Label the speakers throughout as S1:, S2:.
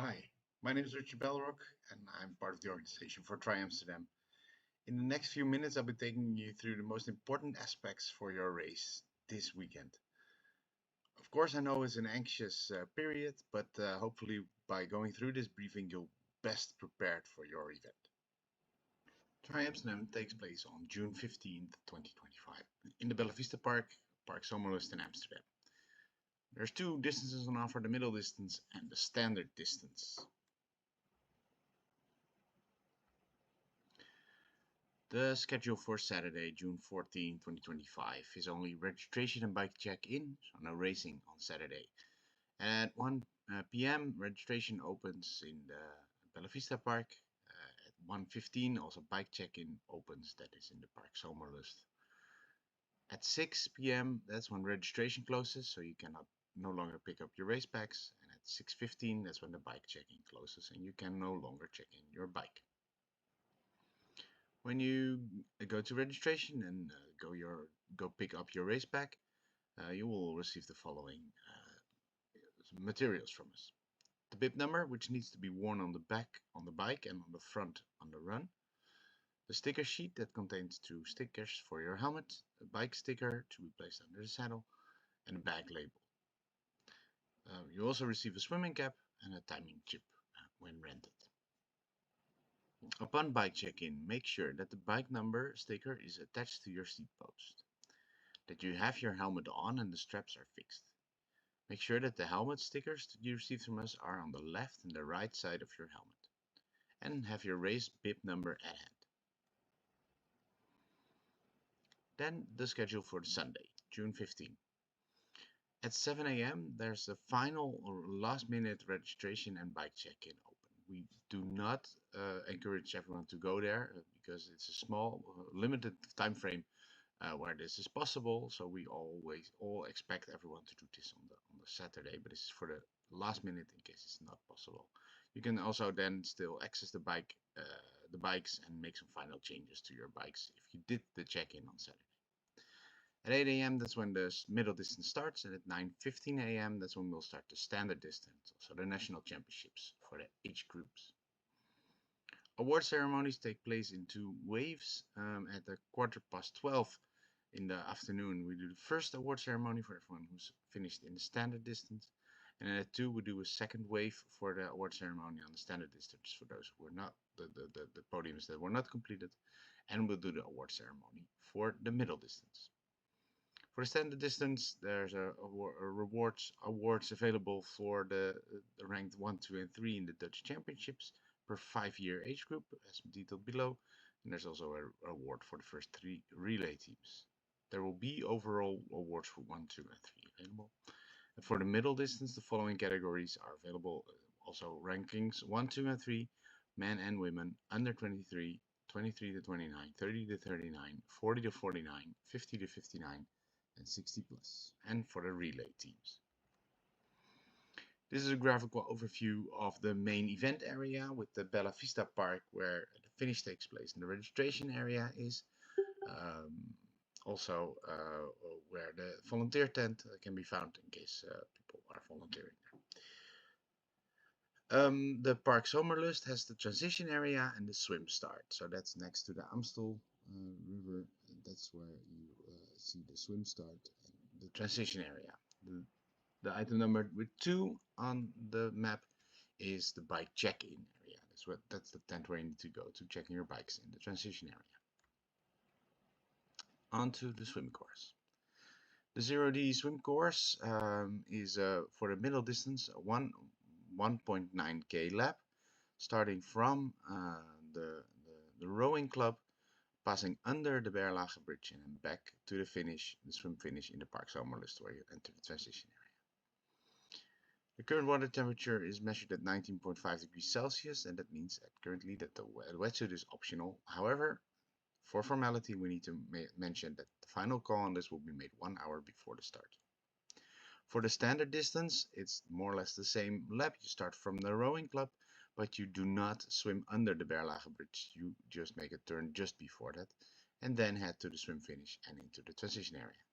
S1: Hi, my name is Richard Belrock, and I'm part of the organization for TRI Amsterdam. In the next few minutes, I'll be taking you through the most important aspects for your race this weekend. Of course, I know it's an anxious period, but hopefully, by going through this briefing, you'll best prepared for your event. TRI Amsterdam takes place on June 15th, 2025, in the Bella Vista Park, Park Zomerlust in Amsterdam. There's two distances on offer: the middle distance and the standard distance. The schedule for Saturday, June 14, 2025 is only registration and bike check-in, so no racing on Saturday. At 1 p.m. registration opens in the Bella Vista Park. At 1:15 also bike check-in opens, that is in the Park Zomerlust. At 6 p.m. that's when registration closes, so you cannot no longer pick up your race packs. And at 6:15 that's when the bike check-in closes and you can no longer check in your bike. When you go to registration and go pick up your race pack, you will receive the following materials from us: the bib number, which needs to be worn on the back on the bike and on the front on the run; the sticker sheet that contains 2 stickers for your helmet, a bike sticker to be placed under the saddle, and a bag label. You also receive a swimming cap and a timing chip when rented. Upon bike check-in, make sure that the bike number sticker is attached to your seat post, that you have your helmet on and the straps are fixed. Make sure that the helmet stickers that you received from us are on the left and the right side of your helmet, and have your race bib number at hand. Then the schedule for Sunday, June 15. At 7 a.m. there's the final or last minute registration and bike check-in open. We do not encourage everyone to go there because it's a small, limited time frame where this is possible. So we all expect everyone to do this on the Saturday, but this is for the last minute in case it's not possible. You can also then still access the bikes and make some final changes to your bikes if you did the check-in on Saturday. At 8 a.m. that's when the middle distance starts, and at 9:15 a.m. that's when we'll start the standard distance, also the national championships for the age groups. Award ceremonies take place in 2 waves. At the 12:15 in the afternoon, we do the first award ceremony for everyone who's finished in the standard distance, and at 2 we do a second wave for the award ceremony on the standard distance for those who were not the podiums that were not completed, and we'll do the award ceremony for the middle distance. For the standard distance, there's awards available for the ranked 1, 2, and 3 in the Dutch Championships per 5-year age group, as detailed below. And there's also an award for the first 3 relay teams. There will be overall awards for 1, 2, and 3 available. And for the middle distance, the following categories are available. Also rankings 1, 2, and 3, men and women, under 23, 23 to 29, 30 to 39, 40 to 49, 50 to 59, and 60 plus, and for the relay teams. This is a graphical overview of the main event area with the Bella Vista Park where the finish takes place, and the registration area is also where the volunteer tent can be found in case people are volunteering there. The Park Zomerlust has the transition area and the swim start, so that's next to the Amstel river. That's where you see the swim start and the transition area. The item number with 2 on the map is the bike check-in area. That's the tent where you need to go to check in your bikes in the transition area. Onto the swim course. The 0D swim course is for the middle distance 1.9k lap, starting from the rowing club, passing under the Berlage Bridge and then back to the finish, the swim finish in the Park Zomerlust where you enter the transition area. The current water temperature is measured at 19.5 degrees Celsius, and that means currently that the wetsuit is optional. However, for formality, we need to mention that the final call on this will be made 1 hour before the start. For the standard distance, it's more or less the same lap. You start from the rowing club, but you do not swim under the Berlage Bridge. You just make a turn just before that, and then head to the swim finish and into the transition area.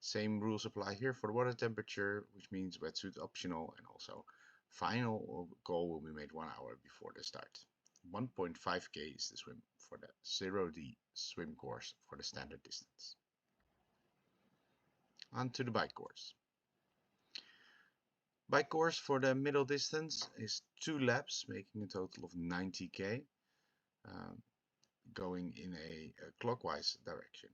S1: Same rules apply here for the water temperature, which means wetsuit optional, and also final call will be made 1 hour before the start. 1.5k is the swim for the 0D swim course for the standard distance. On to the bike course. Bike course for the middle distance is 2 laps, making a total of 90k, going in a clockwise direction.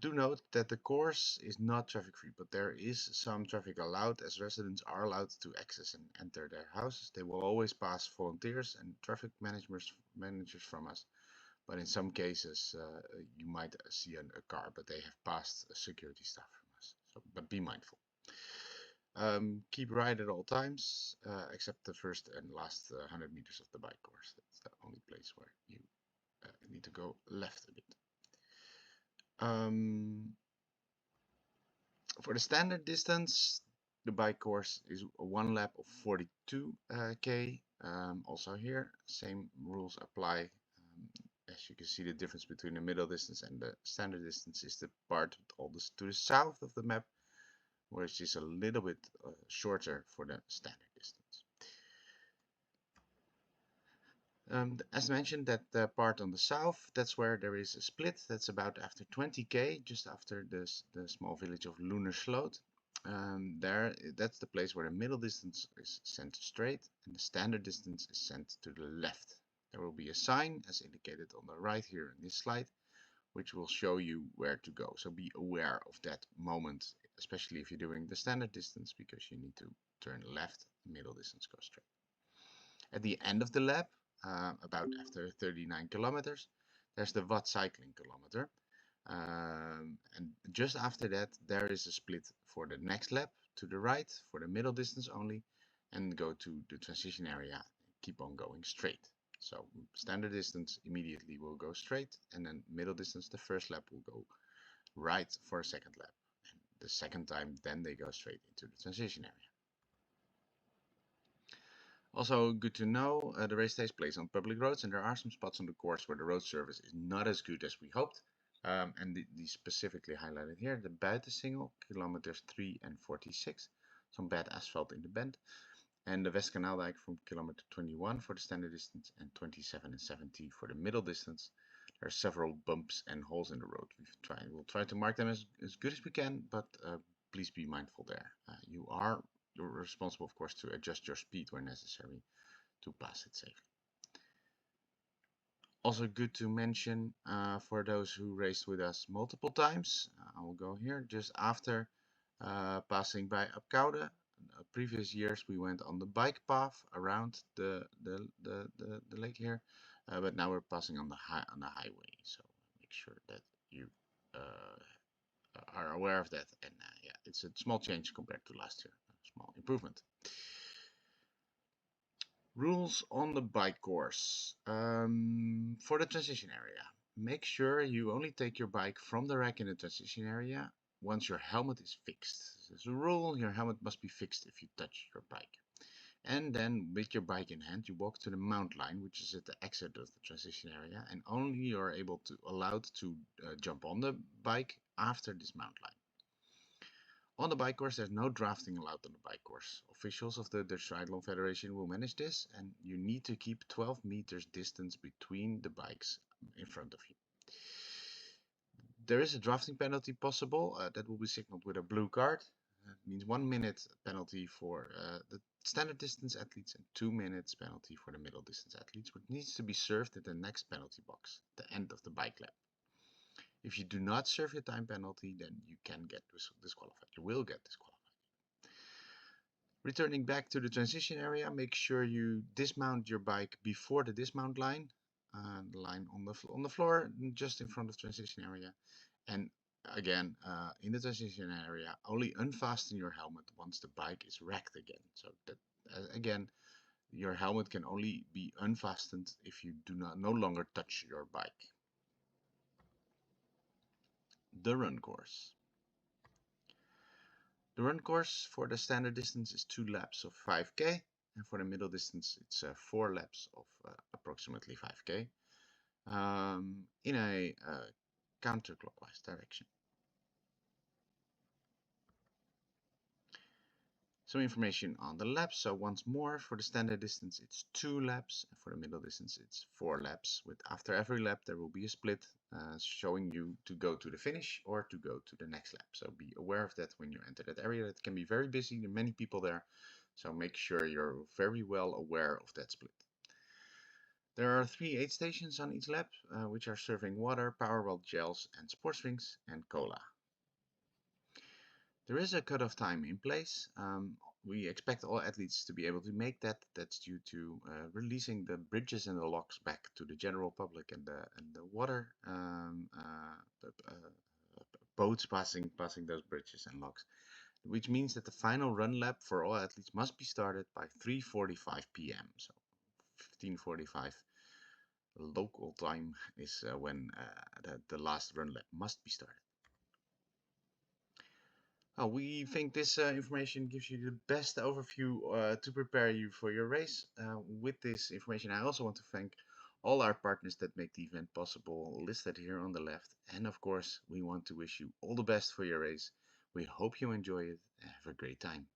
S1: Do note that the course is not traffic free, but there is some traffic allowed, as residents are allowed to access and enter their houses. They will always pass volunteers and traffic managers from us, but in some cases you might see a car, but they have passed security staff from us. So, but be mindful. Keep right at all times, except the first and last 100 meters of the bike course. That's the only place where you need to go left a bit. For the standard distance, the bike course is 1 lap of 42k. Also here, same rules apply. As you can see, the difference between the middle distance and the standard distance is the part to the south of the map, which is a little bit shorter for the standard distance. As mentioned, that the part on the south, that's where there is a split. That's about after 20k, just after the small village of Loenersloot. That's the place where the middle distance is sent straight and the standard distance is sent to the left. There will be a sign, as indicated on the right here in this slide, which will show you where to go. So be aware of that moment, especially if you're doing the standard distance, because you need to turn left, middle distance goes straight. At the end of the lap, about after 39 kilometers, there's the watt cycling kilometer. And just after that, there is a split for the next lap to the right for the middle distance only, and go to the transition area, keep on going straight. So standard distance immediately will go straight, and then middle distance, the first lap will go right for a second lap. And the second time, then they go straight into the transition area. Also good to know, the race takes place on public roads, and there are some spots on the course where the road service is not as good as we hoped. And these specifically highlighted here, the Buitensingel, kilometers 3 and 46, some bad asphalt in the bend, and the Westkanaldijk from kilometer 21 for the standard distance and 27 and 70 for the middle distance. There are several bumps and holes in the road. We'll try to mark them as good as we can, but please be mindful there. You're responsible, of course, to adjust your speed where necessary to pass it safely. Also good to mention for those who raced with us multiple times, I will go here just after passing by Apkoude. Previous years we went on the bike path around the lake here, but now we're passing on the highway. So make sure that you are aware of that, and yeah, it's a small change compared to last year. Small improvement. Rules on the bike course. For the transition area, make sure you only take your bike from the rack in the transition area once your helmet is fixed. As a rule, your helmet must be fixed if you touch your bike. And then with your bike in hand, you walk to the mount line, which is at the exit of the transition area, and only you are allowed to jump on the bike after this mount line. On the bike course, there's no drafting allowed on the bike course. Officials of the Dutch Triathlon Federation will manage this, and you need to keep 12 meters distance between the bikes in front of you. There is a drafting penalty possible that will be signaled with a blue card. That means 1 minute penalty for the standard distance athletes and 2 minutes penalty for the middle distance athletes, which needs to be served at the next penalty box, at the end of the bike lap. If you do not serve your time penalty, then you can get disqualified. You will get disqualified. Returning back to the transition area, make sure you dismount your bike before the dismount line, the line on the floor just in front of the transition area. And again, in the transition area, only unfasten your helmet once the bike is racked again. So that again, your helmet can only be unfastened if you no longer touch your bike. The run course. The run course for the standard distance is 2 laps of 5k, and for the middle distance it's 4 laps of approximately 5k in a counterclockwise direction. Some information on the laps. So once more, for the standard distance, it's 2 laps. For the middle distance, it's 4 laps. With after every lap, there will be a split showing you to go to the finish or to go to the next lap. So be aware of that when you enter that area. It can be very busy. There are many people there. So make sure you're very well aware of that split. There are 3 aid stations on each lap, which are serving water, Powerwell gels, and sports drinks, and cola. There is a cutoff time in place. We expect all athletes to be able to make that. That's due to releasing the bridges and the locks back to the general public and the water boats passing those bridges and locks, which means that the final run lap for all athletes must be started by 3:45 p.m. So 15:45 local time is when the last run lap must be started. We think this information gives you the best overview to prepare you for your race. With this information, I also want to thank all our partners that make the event possible, listed here on the left. And of course, we want to wish you all the best for your race. We hope you enjoy it and have a great time.